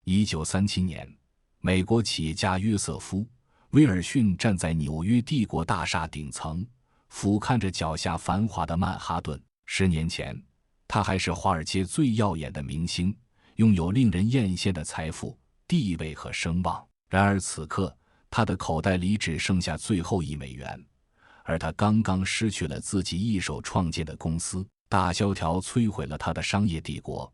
1937年，美国企业家约瑟夫·威尔逊站在纽约帝国大厦顶层，俯瞰着脚下繁华的曼哈顿。10年前，他还是华尔街最耀眼的明星，拥有令人艳羡的财富、地位和声望。然而此刻，他的口袋里只剩下最后$1，而他刚刚失去了自己一手创建的公司。大萧条摧毁了他的商业帝国，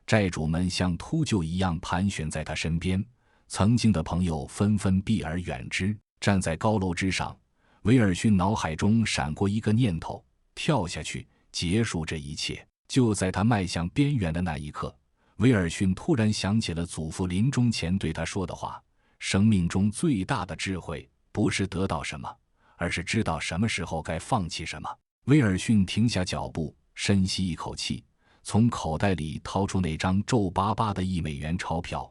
债主们像秃鹫一样盘旋在他身边，曾经的朋友纷纷避而远之。站在高楼之上，威尔逊脑海中闪过一个念头：跳下去，结束这一切。就在他迈向边缘的那一刻，威尔逊突然想起了祖父临终前对他说的话：生命中最大的智慧不是得到什么，而是知道什么时候该放弃什么。威尔逊停下脚步，深吸一口气，从口袋里掏出那张皱巴巴的$1钞票，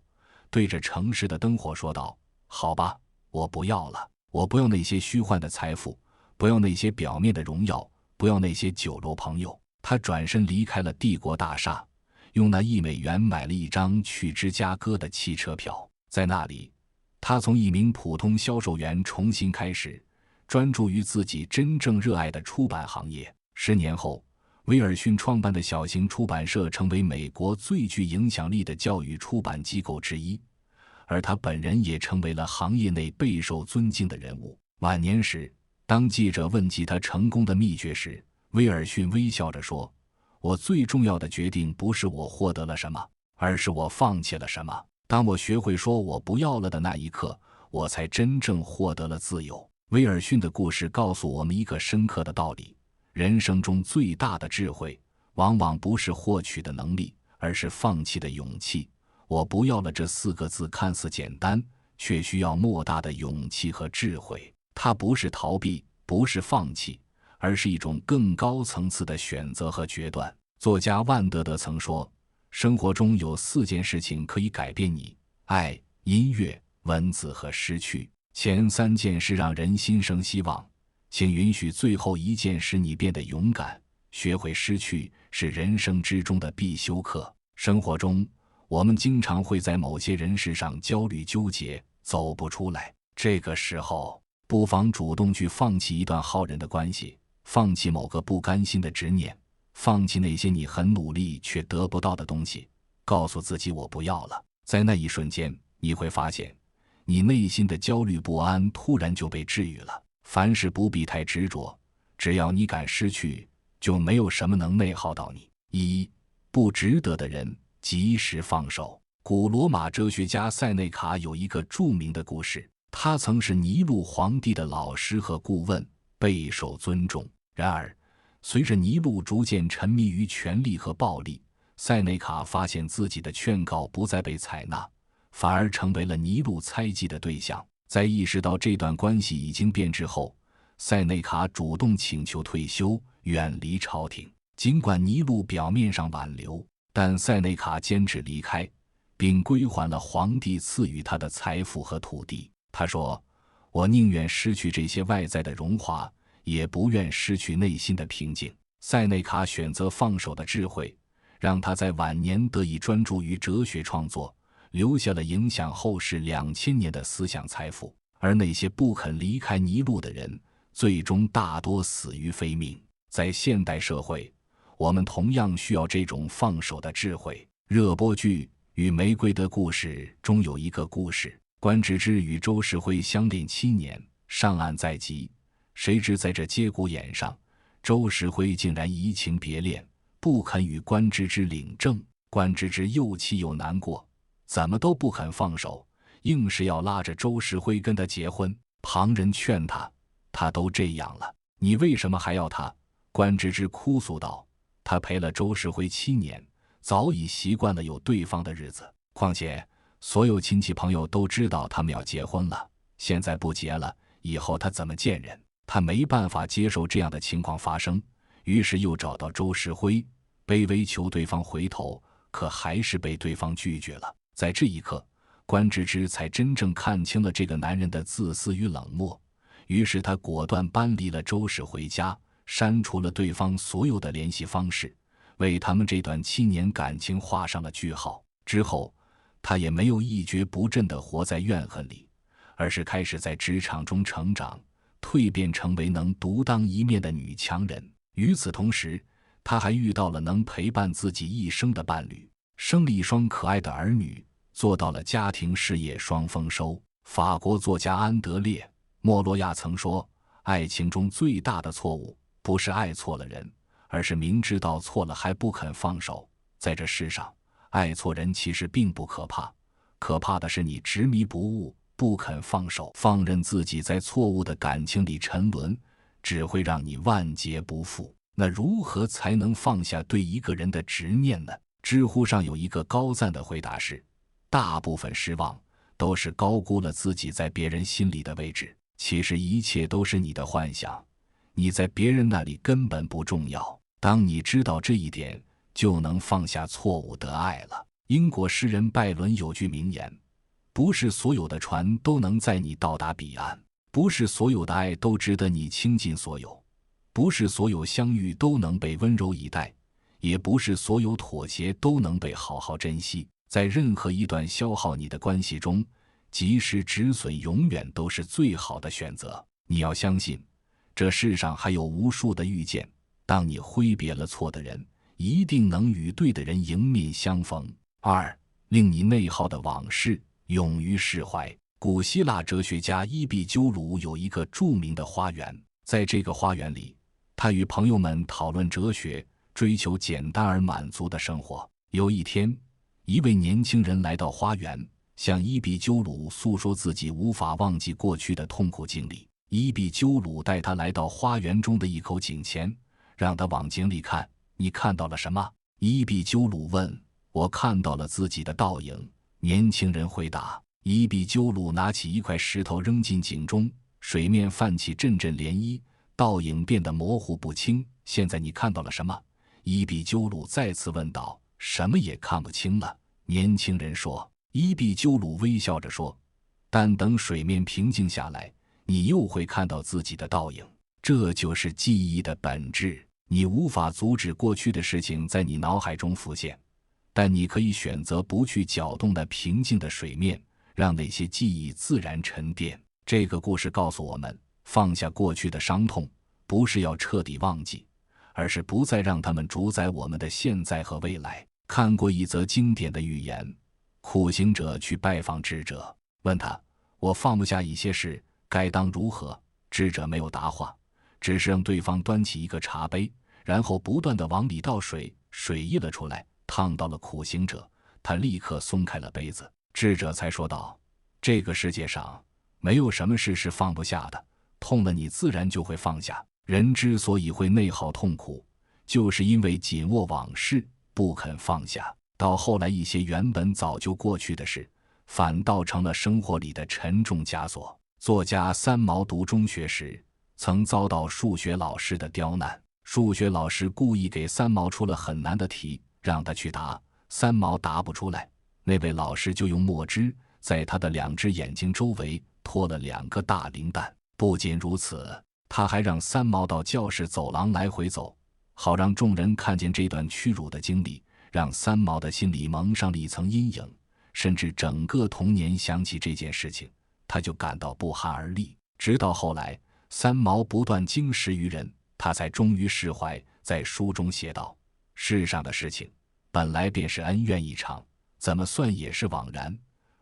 对着城市的灯火说道：好吧，我不要了，我不要那些虚幻的财富，不要那些表面的荣耀，不要那些酒肉朋友。他转身离开了帝国大厦，用那$1买了一张去芝加哥的汽车票。在那里，他从一名普通销售员重新开始，专注于自己真正热爱的出版行业。10年后，威尔逊创办的小型出版社成为美国最具影响力的教育出版机构之一，而他本人也成为了行业内备受尊敬的人物。晚年时，当记者问及他成功的秘诀时，威尔逊微笑着说：我最重要的决定不是我获得了什么，而是我放弃了什么。当我学会说我不要了的那一刻，我才真正获得了自由。威尔逊的故事告诉我们一个深刻的道理：人生中最大的智慧，往往不是获取的能力，而是放弃的勇气。我不要了这4个字看似简单，却需要莫大的勇气和智慧。它不是逃避，不是放弃，而是一种更高层次的选择和决断。作家万德德曾说，生活中有4件事情可以改变你：爱、音乐、文字和失去。前3件是让人心生希望，请允许最后1件使你变得勇敢。学会失去是人生之中的必修课。生活中，我们经常会在某些人事上焦虑纠结，走不出来。这个时候，不妨主动去放弃一段耗人的关系，放弃某个不甘心的执念，放弃那些你很努力却得不到的东西，告诉自己我不要了。在那一瞬间，你会发现，你内心的焦虑不安突然就被治愈了。凡事不必太执着，只要你敢失去，就没有什么能内耗到你。1. 不值得的人，及时放手。古罗马哲学家塞内卡有一个著名的故事，他曾是尼禄皇帝的老师和顾问，备受尊重。然而，随着尼禄逐渐沉迷于权力和暴力，塞内卡发现自己的劝告不再被采纳，反而成为了尼禄猜忌的对象。在意识到这段关系已经变质后，塞内卡主动请求退休，远离朝廷。尽管尼禄表面上挽留，但塞内卡坚持离开，并归还了皇帝赐予他的财富和土地。他说：我宁愿失去这些外在的荣华，也不愿失去内心的平静。塞内卡选择放手的智慧，让他在晚年得以专注于哲学创作，留下了影响后世2000年的思想财富。而那些不肯离开尼禄的人，最终大多死于非命。在现代社会，我们同样需要这种放手的智慧。热播剧《与玫瑰的故事》中有一个故事，关之之与周世辉相恋7年，上岸在即，谁知在这节骨眼上，周世辉竟然移情别恋，不肯与关之之领证。关之之又气又难过，怎么都不肯放手，硬是要拉着周世辉跟他结婚。旁人劝他，他都这样了，你为什么还要他？关之之哭诉道，他陪了周世辉7年，早已习惯了有对方的日子，况且所有亲戚朋友都知道他们要结婚了，现在不结了，以后他怎么见人？他没办法接受这样的情况发生，于是又找到周世辉，卑微求对方回头，可还是被对方拒绝了。在这一刻，关之之才真正看清了这个男人的自私与冷漠，于是他果断搬离了周世辉家，删除了对方所有的联系方式，为他们这段7年感情画上了句号。之后，她也没有一蹶不振地活在怨恨里，而是开始在职场中成长，蜕变成为能独当一面的女强人。与此同时，她还遇到了能陪伴自己一生的伴侣，生了一双可爱的儿女，做到了家庭事业双丰收。法国作家安德烈·莫洛亚曾说，爱情中最大的错误不是爱错了人，而是明知道错了还不肯放手。在这世上，爱错人其实并不可怕，可怕的是你执迷不悟，不肯放手，放任自己在错误的感情里沉沦，只会让你万劫不复。那如何才能放下对一个人的执念呢？知乎上有一个高赞的回答是，大部分失望都是高估了自己在别人心里的位置。其实一切都是你的幻想，你在别人那里根本不重要。当你知道这一点，就能放下错误的爱了。英国诗人拜伦有句名言，不是所有的船都能载你到达彼岸，不是所有的爱都值得你倾尽所有，不是所有相遇都能被温柔以待，也不是所有妥协都能被好好珍惜。在任何一段消耗你的关系中，及时止损永远都是最好的选择。你要相信，这世上还有无数的遇见，当你挥别了错的人，一定能与对的人迎面相逢。2. 令你内耗的往事，勇于释怀。古希腊哲学家伊壁鸠鲁有一个著名的花园，在这个花园里，他与朋友们讨论哲学，追求简单而满足的生活。有一天，一位年轻人来到花园，向伊壁鸠鲁诉说自己无法忘记过去的痛苦经历。伊壁鸠鲁带他来到花园中的一口井前，让他往井里看。你看到了什么？伊壁鸠鲁问。我看到了自己的倒影，年轻人回答。伊壁鸠鲁拿起一块石头扔进井中，水面泛起阵阵涟漪，倒影变得模糊不清。现在你看到了什么？伊壁鸠鲁再次问道。什么也看不清了，年轻人说。伊壁鸠鲁微笑着说，但等水面平静下来，你又会看到自己的倒影。这就是记忆的本质。你无法阻止过去的事情在你脑海中浮现，但你可以选择不去搅动那平静的水面，让那些记忆自然沉淀。这个故事告诉我们，放下过去的伤痛，不是要彻底忘记，而是不再让他们主宰我们的现在和未来。看过一则经典的寓言，苦行者去拜访智者，问他，我放不下一些事，该当如何？智者没有答话，只是让对方端起一个茶杯，然后不断地往里倒水，水溢了出来，烫到了苦行者，他立刻松开了杯子。智者才说道，这个世界上没有什么事是放不下的，痛了你自然就会放下。人之所以会内耗痛苦，就是因为紧握往事，不肯放下，到后来一些原本早就过去的事，反倒成了生活里的沉重枷锁。作家三毛读中学时，曾遭到数学老师的刁难。数学老师故意给三毛出了很难的题，让他去答，三毛答不出来，那位老师就用墨汁在他的2只眼睛周围拖了2个大零蛋。不仅如此，他还让三毛到教室走廊来回走，好让众人看见这段屈辱的经历，让三毛的心里蒙上了一层阴影，甚至整个童年想起这件事情，他就感到不寒而栗。直到后来，三毛不断经时于人，他才终于释怀，在书中写道，世上的事情本来便是恩怨一场，怎么算也是枉然，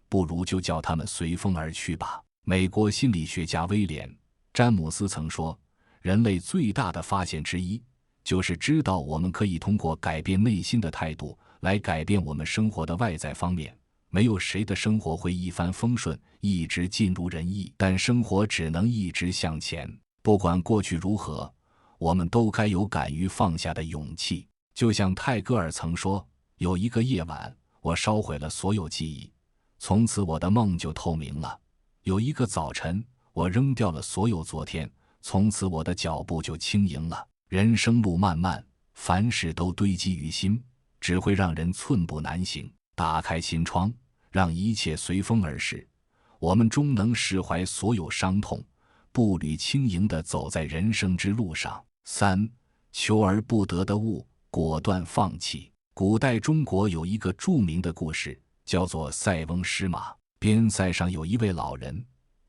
不如就叫他们随风而去吧。美国心理学家威廉·詹姆斯曾说，人类最大的发现之一，就是知道我们可以通过改变内心的态度来改变我们生活的外在方面。没有谁的生活会一帆风顺，一直尽如人意，但生活只能一直向前。不管过去如何，我们都该有敢于放下的勇气。就像泰戈尔曾说，有一个夜晚，我烧毁了所有记忆，从此我的梦就透明了。有一个早晨，我扔掉了所有昨天，从此我的脚步就轻盈了。人生路漫漫，凡事都堆积于心，只会让人寸步难行。打开心窗，让一切随风而逝，我们终能释怀所有伤痛，步履轻盈地走在人生之路上。3. 求而不得的物，果断放弃。古代中国有一个著名的故事，叫做塞翁失马。边塞上有一位老人，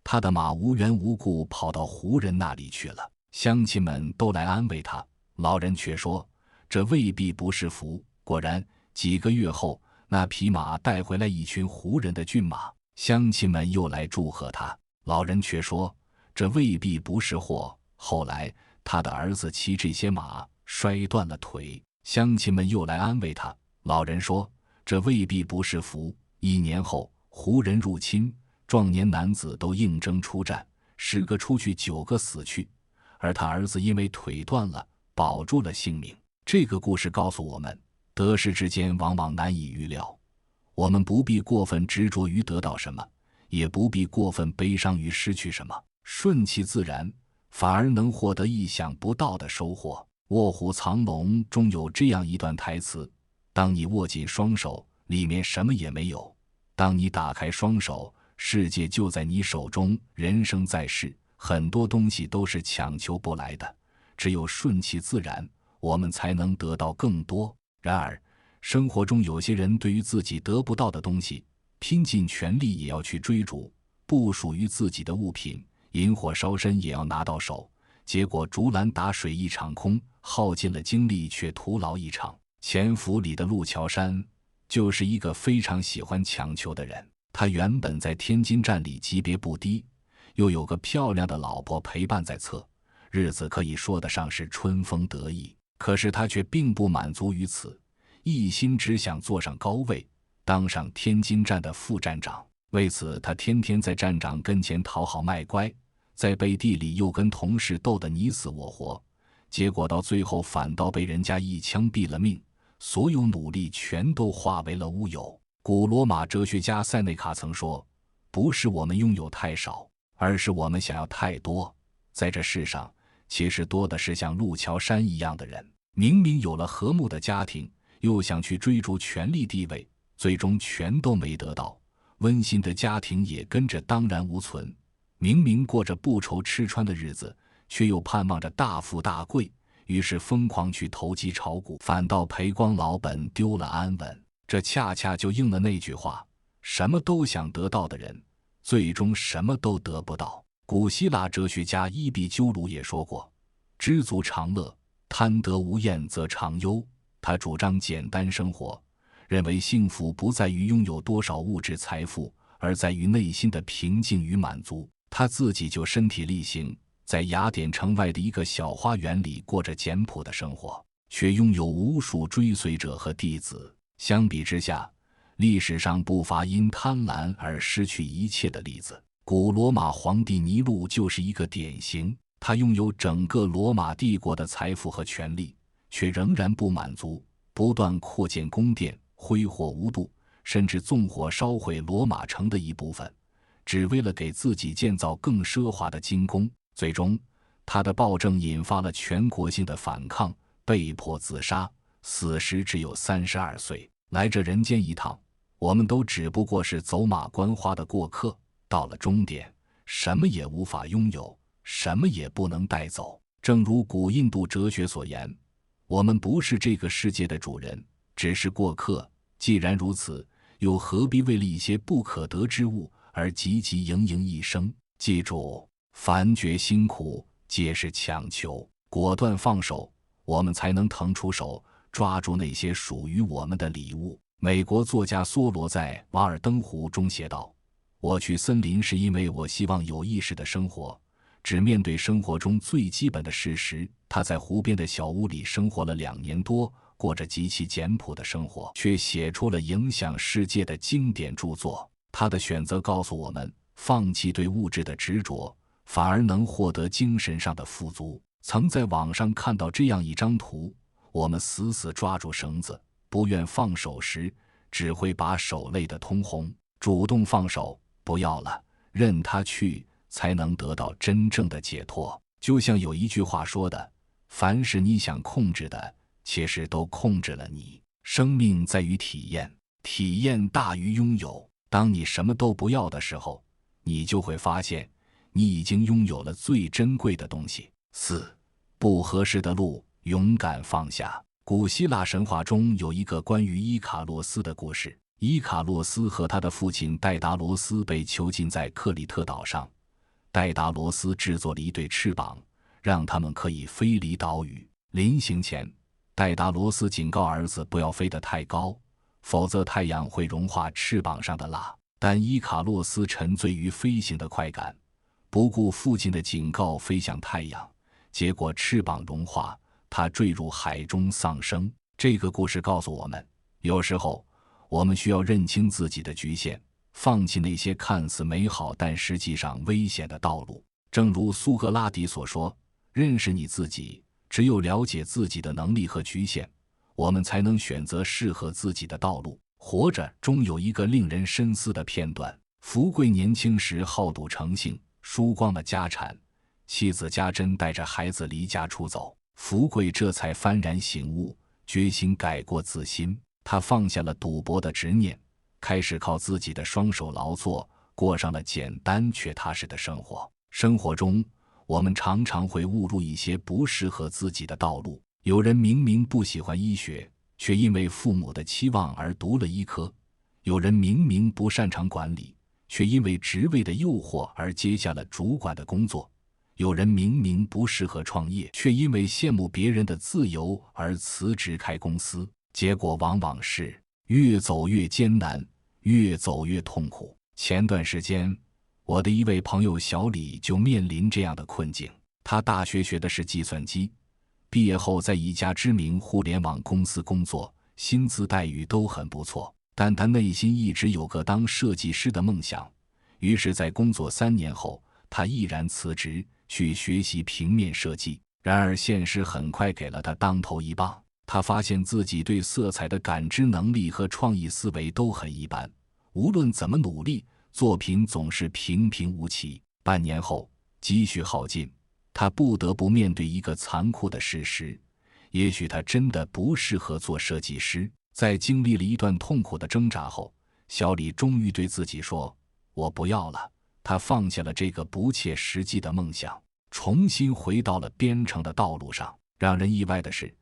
他的马无缘无故跑到胡人那里去了，乡亲们都来安慰他，老人却说这未必不是福。果然几个月后，那匹马带回来一群胡人的骏马，乡亲们又来祝贺他，老人却说这未必不是祸。后来他的儿子骑这些马摔断了腿，乡亲们又来安慰他，老人说这未必不是福。1年后，胡人入侵，壮年男子都应征出战，10个出去9个死去，而他儿子因为腿断了保住了性命。这个故事告诉我们，得失之间往往难以预料，我们不必过分执着于得到什么，也不必过分悲伤于失去什么，顺其自然，反而能获得意想不到的收获。卧虎藏龙中有这样一段台词，当你握紧双手，里面什么也没有，当你打开双手，世界就在你手中。人生在世，很多东西都是强求不来的，只有顺其自然，我们才能得到更多。然而生活中有些人对于自己得不到的东西，拼尽全力也要去追逐，不属于自己的物品，引火烧身也要拿到手，结果竹篮打水一场空，耗尽了精力却徒劳一场。潜伏里的陆桥山就是一个非常喜欢强求的人，他原本在天津站里级别不低，又有个漂亮的老婆陪伴在侧，日子可以说得上是春风得意。可是他却并不满足于此，一心只想坐上高位，当上天津站的副站长。为此他天天在站长跟前讨好卖乖，在背地里又跟同事斗得你死我活，结果到最后反倒被人家一枪毙了命，所有努力全都化为了乌有。古罗马哲学家塞内卡曾说，不是我们拥有太少，而是我们想要太多。在这世上，其实多的是像陆桥山一样的人，明明有了和睦的家庭，又想去追逐权力地位，最终全都没得到，温馨的家庭也跟着荡然无存。明明过着不愁吃穿的日子，却又盼望着大富大贵，于是疯狂去投机炒股，反倒赔光老本，丢了安稳。这恰恰就应了那句话，什么都想得到的人，最终什么都得不到。古希腊哲学家伊壁鸠鲁也说过，知足常乐，贪得无厌则常忧。他主张简单生活，认为幸福不在于拥有多少物质财富，而在于内心的平静与满足。他自己就身体力行，在雅典城外的一个小花园里过着简朴的生活，却拥有无数追随者和弟子。相比之下，历史上不乏因贪婪而失去一切的例子。古罗马皇帝尼禄就是一个典型，他拥有整个罗马帝国的财富和权力，却仍然不满足，不断扩建宫殿，挥霍无度，甚至纵火烧毁罗马城的一部分，只为了给自己建造更奢华的金宫。最终他的暴政引发了全国性的反抗，被迫自杀，死时只有32岁。来这人间一趟，我们都只不过是走马观花的过客，到了终点，什么也无法拥有，什么也不能带走。正如古印度哲学所言，我们不是这个世界的主人，只是过客。既然如此，又何必为了一些不可得之物而汲汲营营一生？记住，凡觉辛苦，皆是强求。果断放手，我们才能腾出手，抓住那些属于我们的礼物。美国作家梭罗在《瓦尔登湖》中写道，我去森林是因为我希望有意识的生活，只面对生活中最基本的事实。他在湖边的小屋里生活了2年多，过着极其简朴的生活，却写出了影响世界的经典著作。他的选择告诉我们，放弃对物质的执着，反而能获得精神上的富足。曾在网上看到这样一张图，我们死死抓住绳子，不愿放手时，只会把手累得通红。主动放手，不要了，任它去，才能得到真正的解脱。就像有一句话说的，凡是你想控制的，其实都控制了你。生命在于体验，体验大于拥有。当你什么都不要的时候，你就会发现，你已经拥有了最珍贵的东西。4. 不合适的路，勇敢放下。古希腊神话中有一个关于伊卡洛斯的故事。伊卡洛斯和他的父亲戴达罗斯被囚禁在克里特岛上，戴达罗斯制作了一对翅膀，让他们可以飞离岛屿。临行前，戴达罗斯警告儿子不要飞得太高，否则太阳会融化翅膀上的蜡。但伊卡洛斯沉醉于飞行的快感，不顾父亲的警告飞向太阳，结果翅膀融化，他坠入海中丧生。这个故事告诉我们，有时候我们需要认清自己的局限，放弃那些看似美好但实际上危险的道路。正如苏格拉底所说，认识你自己，只有了解自己的能力和局限，我们才能选择适合自己的道路。活着中有一个令人深思的片段：福贵年轻时好赌成性，输光了家产，妻子家珍带着孩子离家出走，福贵这才幡然醒悟，决心改过自新。他放下了赌博的执念，开始靠自己的双手劳作，过上了简单却踏实的生活。生活中，我们常常会误入一些不适合自己的道路。有人明明不喜欢医学，却因为父母的期望而读了医科；有人明明不擅长管理，却因为职位的诱惑而接下了主管的工作；有人明明不适合创业，却因为羡慕别人的自由而辞职开公司。结果往往是越走越艰难，越走越痛苦。前段时间，我的一位朋友小李就面临这样的困境。他大学学的是计算机，毕业后在一家知名互联网公司工作，薪资待遇都很不错，但他内心一直有个当设计师的梦想。于是在工作3年后，他毅然辞职去学习平面设计。然而现实很快给了他当头一棒，他发现自己对色彩的感知能力和创意思维都很一般，无论怎么努力，作品总是平平无奇。半年后，积蓄耗尽，他不得不面对一个残酷的事实，也许他真的不适合做设计师。在经历了一段痛苦的挣扎后，小李终于对自己说：我不要了。他放下了这个不切实际的梦想，重新回到了编程的道路上。让人意外的是，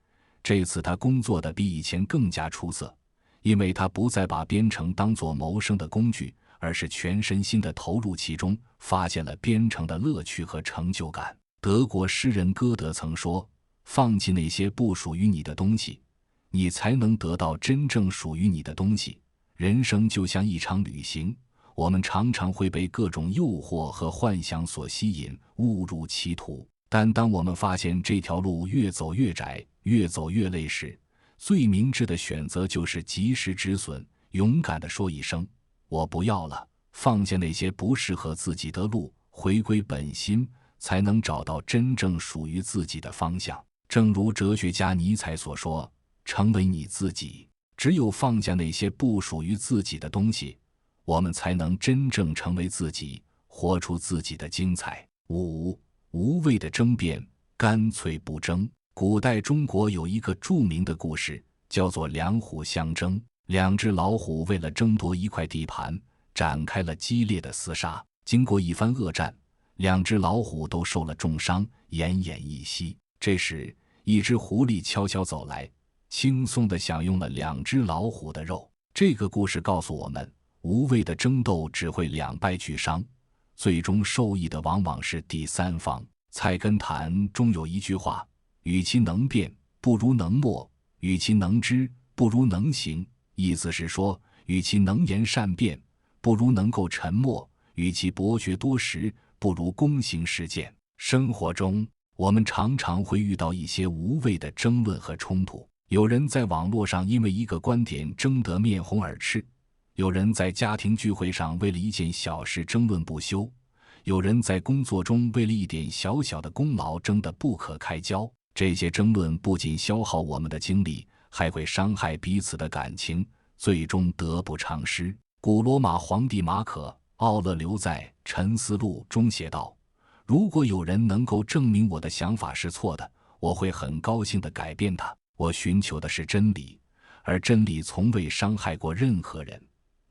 这次他工作的比以前更加出色，因为他不再把编程当作谋生的工具，而是全身心地投入其中，发现了编程的乐趣和成就感。德国诗人歌德曾说：放弃那些不属于你的东西，你才能得到真正属于你的东西。人生就像一场旅行，我们常常会被各种诱惑和幻想所吸引，误入歧途。但当我们发现这条路越走越窄，越走越累时，最明智的选择就是及时止损，勇敢地说一声我不要了，放下那些不适合自己的路，回归本心，才能找到真正属于自己的方向。正如哲学家尼采所说，成为你自己。只有放下那些不属于自己的东西，我们才能真正成为自己，活出自己的精彩。5. 无谓的争辩，干脆不争。古代中国有一个著名的故事，叫做两虎相争。2只老虎为了争夺一块地盘，展开了激烈的厮杀。经过一番恶战，2只老虎都受了重伤，奄奄一息。这时，一只狐狸悄悄走来，轻松地享用了2只老虎的肉。这个故事告诉我们，无谓的争斗只会两败俱伤，最终受益的往往是第三方。菜根谭中有一句话：与其能辩，不如能默；与其能知，不如能行。意思是说，与其能言善辩，不如能够沉默；与其博学多识，不如躬行实践。生活中，我们常常会遇到一些无谓的争论和冲突。有人在网络上因为一个观点争得面红耳赤，有人在家庭聚会上为了一件小事争论不休，有人在工作中为了一点小小的功劳争得不可开交。这些争论不仅消耗我们的精力，还会伤害彼此的感情，最终得不偿失。古罗马皇帝马可·奥勒留在《沉思录》中写道：如果有人能够证明我的想法是错的，我会很高兴地改变它。我寻求的是真理，而真理从未伤害过任何人。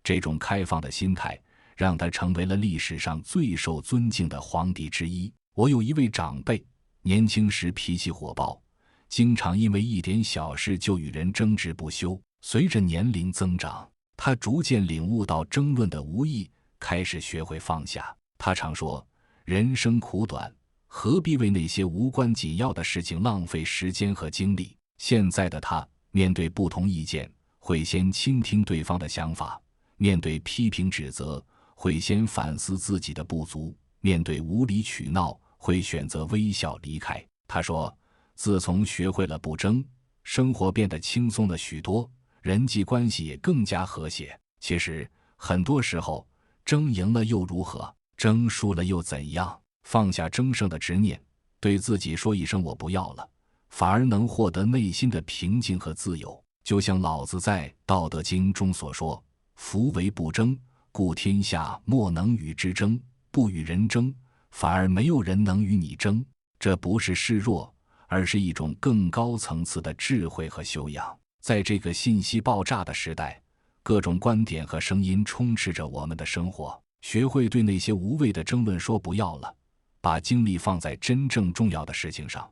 这种开放的心态让他成为了历史上最受尊敬的皇帝之一。我有一位长辈，年轻时脾气火爆，经常因为一点小事就与人争执不休。随着年龄增长，他逐渐领悟到争论的无益，开始学会放下。他常说，人生苦短，何必为那些无关紧要的事情浪费时间和精力。现在的他面对不同意见，会先倾听对方的想法，面对批评指责，会先反思自己的不足，面对无理取闹，会选择微笑离开。他说，自从学会了不争，生活变得轻松了许多，人际关系也更加和谐。其实很多时候，争赢了又如何？争输了又怎样？放下争胜的执念，对自己说一声我不要了，反而能获得内心的平静和自由。就像老子在《道德经》中所说，夫唯不争，故天下莫能与之争。不与人争，反而没有人能与你争。这不是示弱，而是一种更高层次的智慧和修养。在这个信息爆炸的时代，各种观点和声音充斥着我们的生活。学会对那些无谓的争论说不要了，把精力放在真正重要的事情上，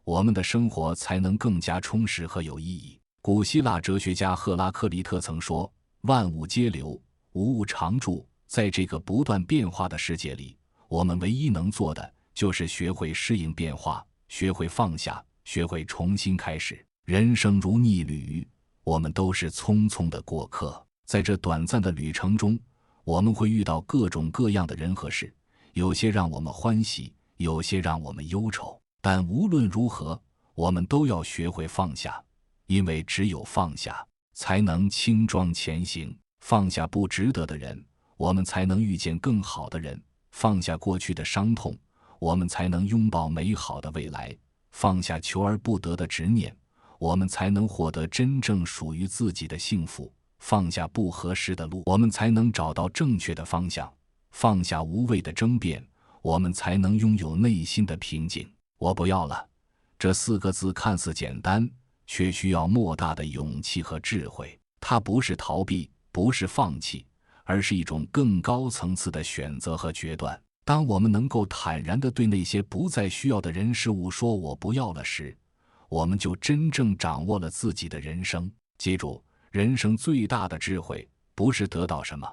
我们的生活才能更加充实和有意义。古希腊哲学家赫拉克利特曾说，万物皆流，无物常驻。在这个不断变化的世界里，我们唯一能做的就是学会适应变化，学会放下，学会重新开始。人生如逆旅，我们都是匆匆的过客。在这短暂的旅程中，我们会遇到各种各样的人和事，有些让我们欢喜，有些让我们忧愁。但无论如何，我们都要学会放下，因为只有放下，才能轻装前行。放下不值得的人，我们才能遇见更好的人；放下过去的伤痛，我们才能拥抱美好的未来；放下求而不得的执念，我们才能获得真正属于自己的幸福；放下不合适的路，我们才能找到正确的方向；放下无谓的争辩，我们才能拥有内心的平静。我不要了，这4个字看似简单，却需要莫大的勇气和智慧。它不是逃避，不是放弃，而是一种更高层次的选择和决断。当我们能够坦然地对那些不再需要的人事物说我不要了时，我们就真正掌握了自己的人生。记住，人生最大的智慧不是得到什么，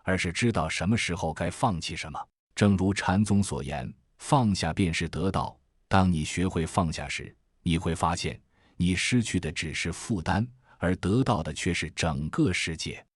而是知道什么时候该放弃什么。正如禅宗所言，放下便是得到。当你学会放下时，你会发现你失去的只是负担，而得到的却是整个世界。